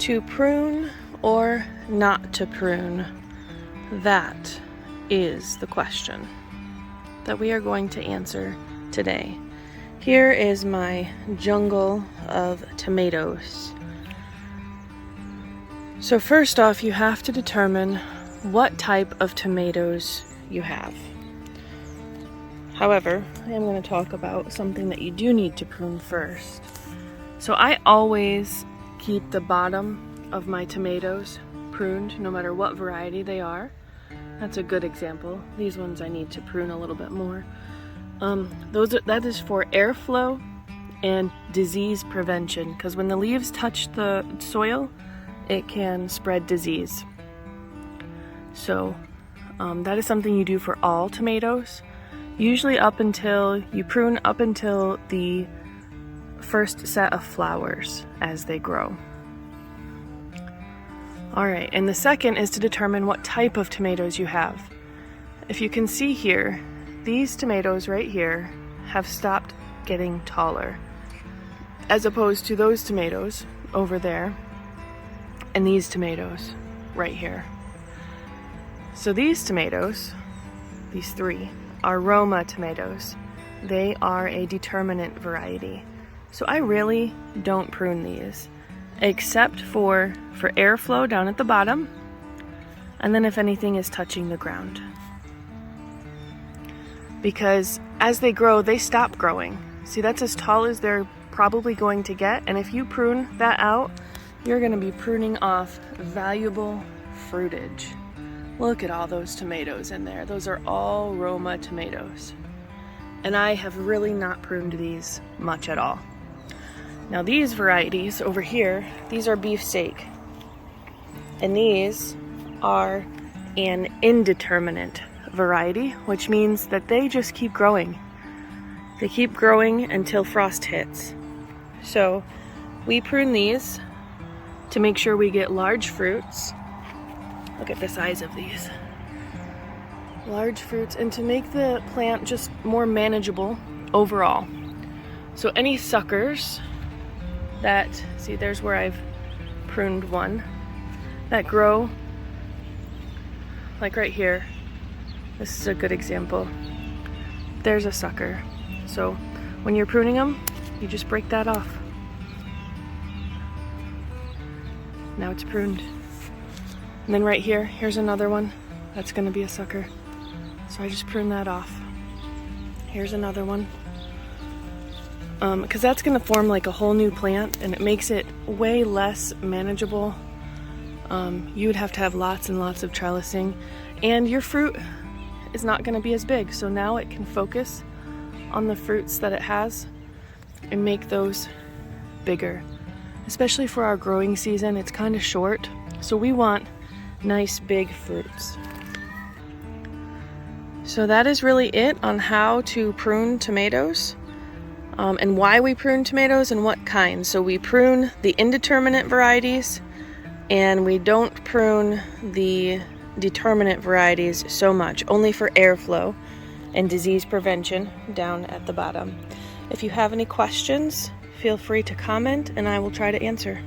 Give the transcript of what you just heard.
To prune or not to prune? That is the question that we are going to answer today. Here is my jungle of tomatoes. So first off, you have to determine what type of tomatoes you have. However, I am going to talk about something that you do need to prune first. So I always keep the bottom of my tomatoes pruned, no matter what variety they are. That's a good example. These ones I need to prune a little bit more. That is for airflow and disease prevention, because when the leaves touch the soil, it can spread disease. So that is something you do for all tomatoes. Usually you prune up until the first set of flowers as they grow. Alright, and the second is to determine what type of tomatoes you have. If you can see here, these tomatoes right here have stopped getting taller, as opposed to those tomatoes over there and these tomatoes right here. So these tomatoes, these three, are Roma tomatoes. They are a determinate variety. So I really don't prune these, except for airflow down at the bottom, and then if anything is touching the ground. Because as they grow, they stop growing. See, that's as tall as they're probably going to get, and if you prune that out, you're going to be pruning off valuable fruitage. Look at all those tomatoes in there. Those are all Roma tomatoes. And I have really not pruned these much at all. Now these varieties over here, these are beefsteak. And these are an indeterminate variety, which means that they just keep growing. They keep growing until frost hits. So we prune these to make sure we get large fruits. Look at the size of these. Large fruits, and to make the plant just more manageable overall. So any suckers that, see, there's where I've pruned one, that grow like right here. This is a good example. There's a sucker. So when you're pruning them, you just break that off. Now it's pruned. And then right here, here's another one. That's going to be a sucker. So I just prune that off. Here's another one. Because that's going to form like a whole new plant, and it makes it way less manageable. You would have to have lots and lots of trellising, and your fruit is not going to be as big. So now it can focus on the fruits that it has and make those bigger. Especially for our growing season, it's kind of short. So we want nice big fruits. So that is really it on how to prune tomatoes, and why we prune tomatoes and what kind. So we prune the indeterminate varieties, and we don't prune the determinate varieties so much, only for airflow and disease prevention down at the bottom. If you have any questions, feel free to comment and I will try to answer.